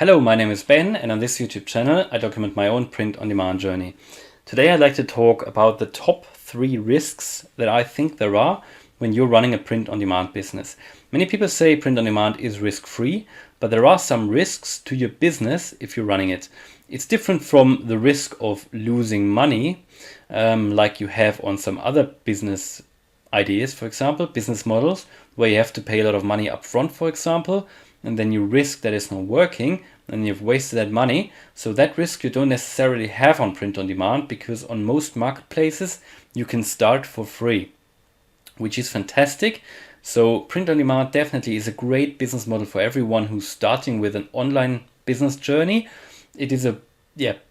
Hello, my name is Ben, and on this YouTube channel I document my own print-on-demand journey. Today I'd like to talk about the top 3 risks that I think there are when you're running a print-on-demand business. Many people say print-on-demand is risk-free, but there are some risks to your business if you're running it. It's different from the risk of losing money, like you have on some other business ideas, for example, business models, where you have to pay a lot of money up front, for example, and then you risk that it's not working and you've wasted that money. So that risk you don't necessarily have on print on demand, because on most marketplaces you can start for free, which is fantastic. So print on demand definitely is a great business model for everyone who's starting with an online business journey. It is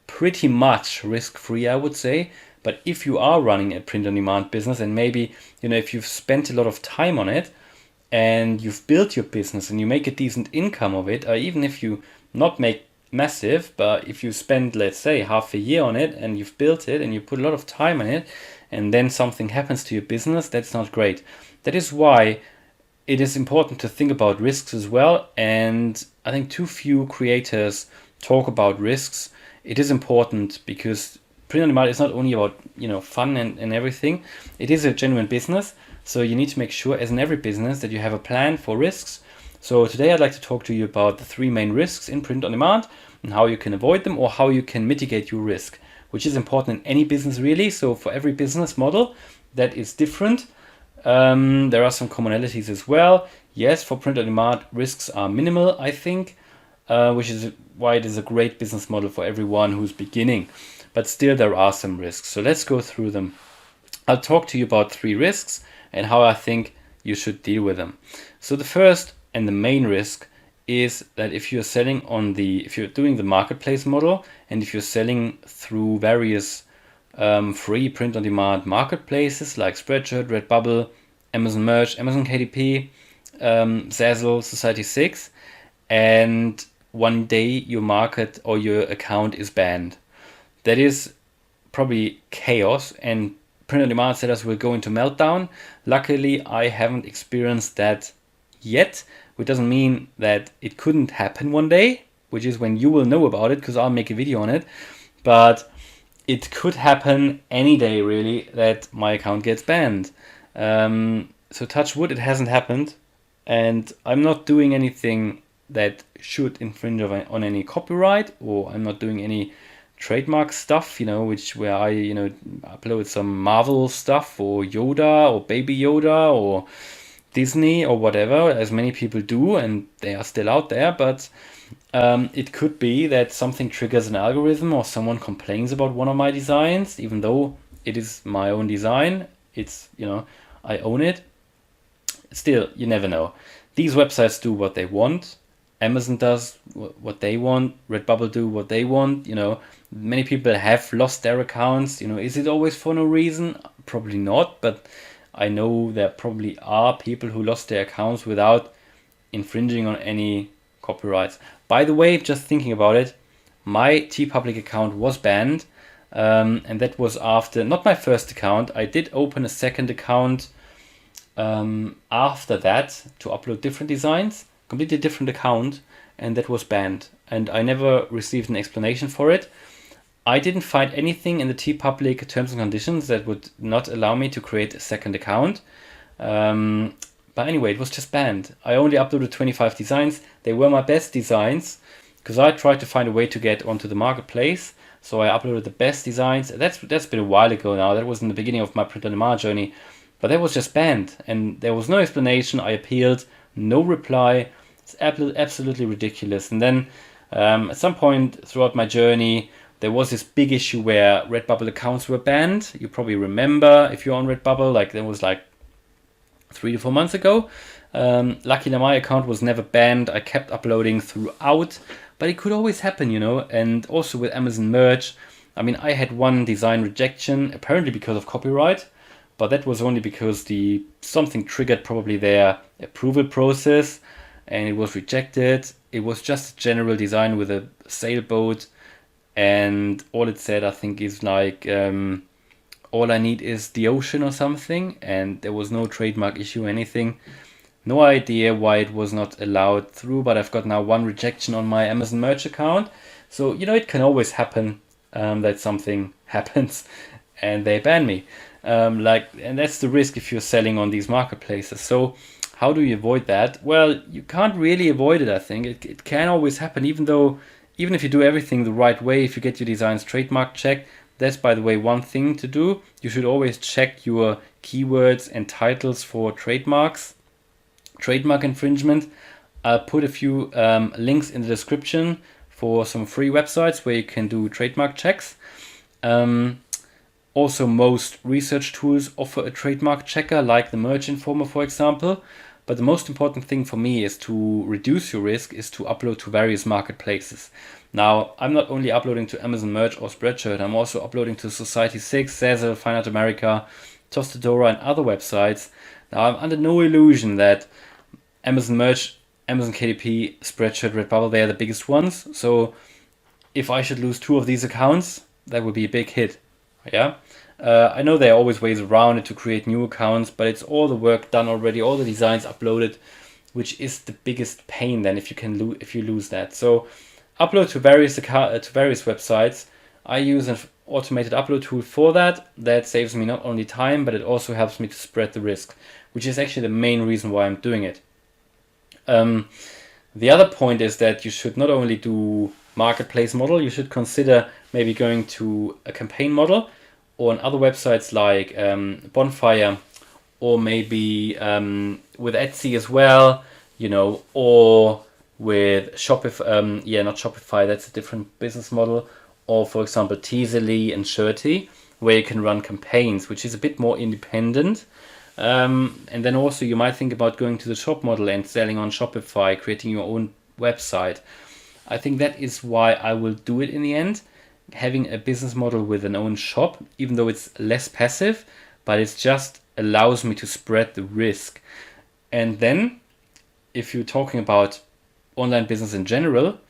pretty much risk-free, I would say. But if you are running a print on demand business, and maybe, if you've spent a lot of time on it and you've built your business and you make a decent income of it, or even if you not make massive, but if you spend, let's say, half a year on it and you've built it and you put a lot of time on it, and then something happens to your business, that's not great. That is why it is important to think about risks as well. And I think too few creators talk about risks. It is important because print on demand is not only about fun and everything. It is a genuine business, so you need to make sure, as in every business, that you have a plan for risks. So today I'd like to talk to you about the 3 main risks in print on demand and how you can avoid them, or how you can mitigate your risk, which is important in any business really. So for every business model that is different. There are some commonalities as well. Yes, for print on demand, risks are minimal, I think, which is why it is a great business model for everyone who's beginning. But still there are some risks. So let's go through them. I'll talk to you about 3 risks and how I think you should deal with them. So the first and the main risk is that if you're doing the marketplace model, and if you're selling through various free print on demand marketplaces like Spreadshirt, Redbubble, Amazon Merch, Amazon KDP, Zazzle, Society6, and one day your market or your account is banned. That is probably chaos, and print on demand sellers will go into meltdown. Luckily, I haven't experienced that yet, which doesn't mean that it couldn't happen one day, which is when you will know about it, because I'll make a video on it. But it could happen any day, really, that my account gets banned. So touch wood, it hasn't happened, and I'm not doing anything that should infringe on any copyright, or I'm not doing any trademark stuff, where I upload some Marvel stuff, or Yoda, or Baby Yoda, or Disney, or whatever, as many people do, and they are still out there. But it could be that something triggers an algorithm, or someone complains about one of my designs, even though it is my own design. It's, I own it. Still, you never know. These websites do what they want. Amazon does what they want. Redbubble do what they want. Many people have lost their accounts. Is it always for no reason? Probably not, but I know there probably are people who lost their accounts without infringing on any copyrights. By the way, just thinking about it, my TeePublic account was banned, and that was after, not my first account. I did open a second account after that to upload different designs, completely different account, and that was banned. And I never received an explanation for it. I didn't find anything in the TeePublic terms and conditions that would not allow me to create a second account. But anyway, it was just banned. I only uploaded 25 designs. They were my best designs, because I tried to find a way to get onto the marketplace. So I uploaded the best designs. That's been a while ago now. That was in the beginning of my print on demand journey. But that was just banned, and there was no explanation. I appealed, no reply. It's absolutely ridiculous. And then at some point throughout my journey, there was this big issue where Redbubble accounts were banned. You probably remember, if you're on Redbubble, like there was 3 to 4 months ago. Luckily my account was never banned. I kept uploading throughout, but it could always happen, And also with Amazon Merch, I had one design rejection, apparently because of copyright, but that was only because something triggered probably their approval process, and it was rejected. It was just a general design with a sailboat, and all it said, I think, is all I need is the ocean or something, and there was no trademark issue or anything. No idea why it was not allowed through, but I've got now one rejection on my Amazon merch account. So, it can always happen that something happens and they ban me. And that's the risk if you're selling on these marketplaces. So how do you avoid that? Well, you can't really avoid it, I think. It can always happen, even if you do everything the right way, if you get your designs trademark checked. That's, by the way, one thing to do. You should always check your keywords and titles for trademarks, trademark infringement. I'll put a few links in the description for some free websites where you can do trademark checks. Also, most research tools offer a trademark checker, like the Merge Informer, for example. But the most important thing for me is to reduce your risk is to upload to various marketplaces. Now, I'm not only uploading to Amazon Merch or Spreadshirt, I'm also uploading to Society6, Zazzle, Fine Art America, Tostadora, and other websites. Now, I'm under no illusion that Amazon Merch, Amazon KDP, Spreadshirt, Redbubble, they are the biggest ones. So if I should lose 2 of these accounts, that would be a big hit. Yeah. I know there are always ways around it to create new accounts, but it's all the work done already, all the designs uploaded, which is the biggest pain then if you lose that. So upload to various websites. I use an automated upload tool for that. That saves me not only time, but it also helps me to spread the risk, which is actually the main reason why I'm doing it. The other point is that you should not only do marketplace model, you should consider maybe going to a campaign model, or on other websites like Bonfire, or maybe with Etsy as well, or with Shopify, not Shopify, that's a different business model, or for example Teasely and Shirty, where you can run campaigns, which is a bit more independent. And then also you might think about going to the shop model and selling on Shopify, creating your own website. I think that is why I will do it in the end, having a business model with an own shop, even though it's less passive, but it just allows me to spread the risk. And then if you're talking about online business in general,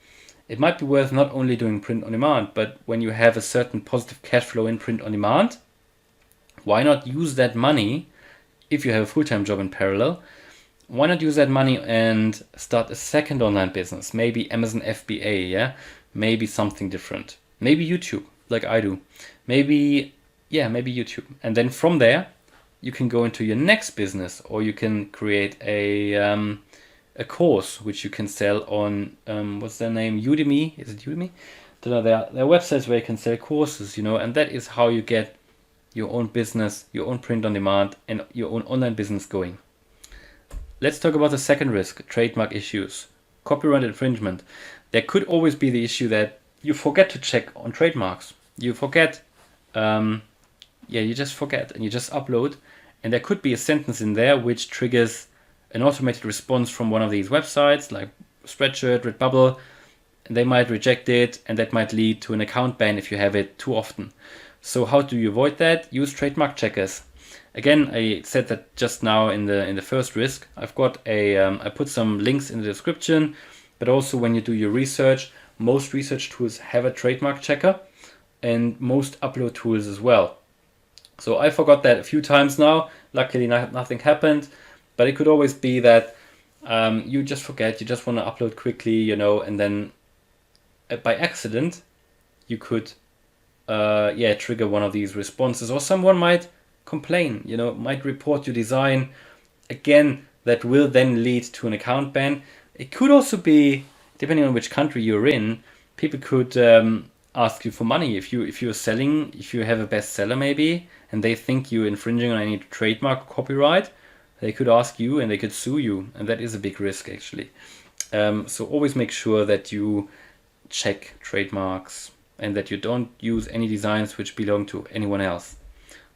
it might be worth not only doing print on demand, but when you have a certain positive cash flow in print on demand, why not use that money if you have a full-time job in parallel? Why not use that money and start a second online business? Maybe Amazon FBA, yeah? Maybe something different. Maybe YouTube, like I do. Maybe YouTube. And then from there, you can go into your next business, or you can create a course which you can sell on, what's their name? Udemy? Is it Udemy? There are websites where you can sell courses, and that is how you get your own business, your own print on demand, and your own online business going. Let's talk about the second risk, trademark issues, copyright infringement. There could always be the issue that you forget to check on trademarks. You forget, you just forget and you just upload, and there could be a sentence in there which triggers an automated response from one of these websites like Spreadshirt, Redbubble, and they might reject it, and that might lead to an account ban if you have it too often. So how do you avoid that? Use trademark checkers. Again, I said that just now in the first risk. I've got I put some links in the description, but also when you do your research, most research tools have a trademark checker, and most upload tools as well. So I forgot that a few times now. Luckily, nothing happened, but it could always be that you just forget. You just want to upload quickly, and then by accident, you could trigger one of these responses, or someone might complain, might report your design. Again, that will then lead to an account ban. It could also be, depending on which country you're in, people could ask you for money if you have a bestseller maybe, and they think you're infringing on any trademark or copyright. They could ask you and they could sue you, and that is a big risk actually. So always make sure that you check trademarks and that you don't use any designs which belong to anyone else.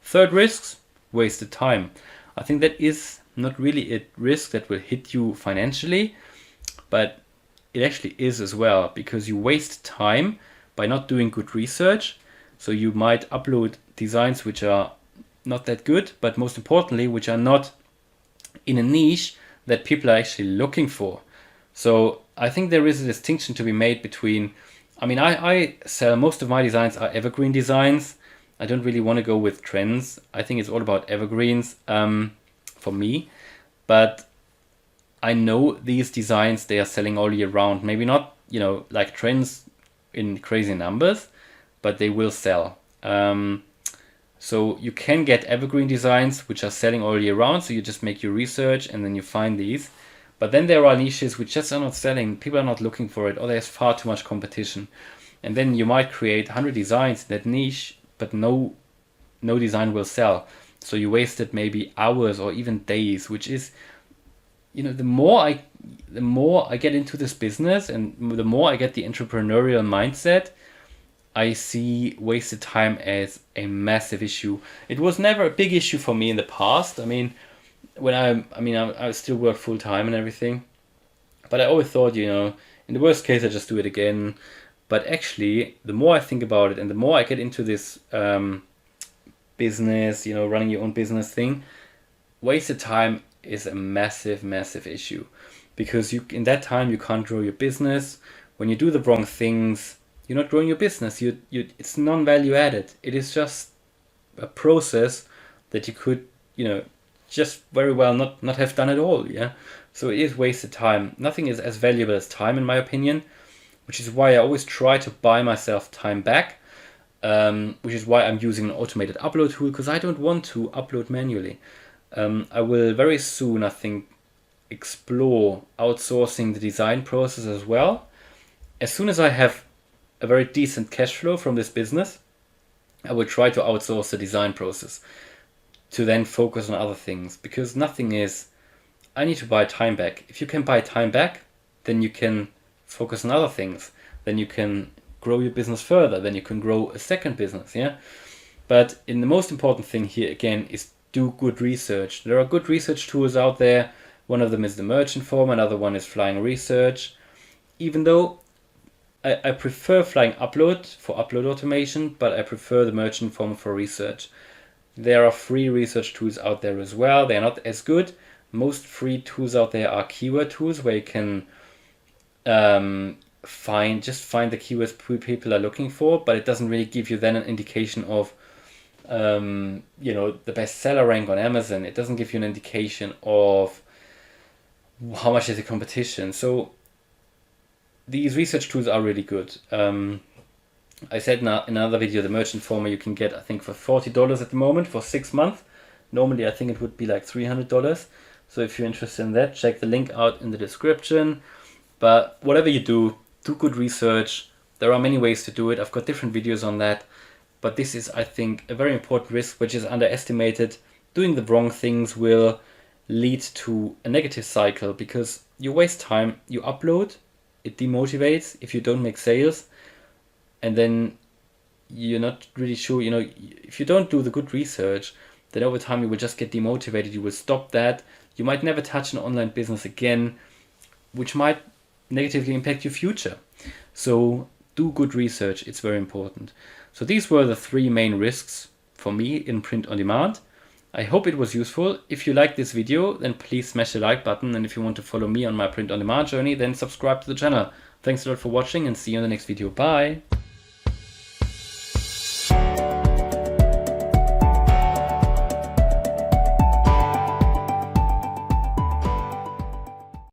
Third risks, wasted time. I think that is not really a risk that will hit you financially, but it actually is as well, because you waste time by not doing good research. So you might upload designs which are not that good, but most importantly, which are not in a niche that people are actually looking for. So I think there is a distinction to be made between, I sell, most of my designs are evergreen designs. I don't really want to go with trends. I think it's all about evergreens for me. But I know these designs, they are selling all year round. Maybe not, like trends in crazy numbers, but they will sell. So you can get evergreen designs which are selling all year round. So you just make your research and then you find these. But then there are niches which just are not selling. People are not looking for it, or there's far too much competition. And then you might create 100 designs in that niche, but no design will sell. So you wasted maybe hours or even days, which is, the more I get into this business and the more I get the entrepreneurial mindset, I see wasted time as a massive issue. It was never a big issue for me in the past. I mean, I still work full time and everything, but I always thought, in the worst case, I just do it again. But actually, the more I think about it and the more I get into this business, running your own business thing, wasted time is a massive, massive issue, because in that time you can't grow your business. When you do the wrong things, you're not growing your business. It's non-value added. It is just a process that you could, just very well not have done at all. Yeah. So it is wasted time. Nothing is as valuable as time, in my opinion, which is why I always try to buy myself time back. Which is why I'm using an automated upload tool, because I don't want to upload manually. I will very soon, I think, explore outsourcing the design process as well. As soon as I have a very decent cash flow from this business, I will try to outsource the design process to then focus on other things, because I need to buy time back. If you can buy time back, then you can focus on other things. Then you can grow your business further. Then you can grow a second business. Yeah. But the most important thing here again is do good research. There are good research tools out there. One of them is the Merchant Form. Another one is Flying Research. Even though I prefer Flying Upload for upload automation, but I prefer the Merchant Form for research. There are free research tools out there as well. They are not as good. Most free tools out there are keyword tools where you can find the keywords people are looking for, but it doesn't really give you then an indication of the bestseller rank on Amazon. It doesn't give you an indication of how much is the competition. So these research tools are really good. I said in another video, the Merchant Former you can get, I think, for $40 at the moment for 6 months. Normally I think it would be like $300. So if you're interested in that, check the link out in the description. But whatever you do good research. There are many ways to do it. I've got different videos on that. But this is, I think, a very important risk which is underestimated. Doing the wrong things will lead to a negative cycle, because you waste time, you upload, it demotivates if you don't make sales, and then you're not really sure, if you don't do the good research, then over time you will just get demotivated, you will stop that, you might never touch an online business again, which might negatively impact your future. So do good research, it's very important. So these were the 3 main risks for me in print on demand. I hope it was useful. If you like this video, then please smash the like button, and if you want to follow me on my print on demand journey, then subscribe to the channel. Thanks a lot for watching, and see you in the next video. Bye!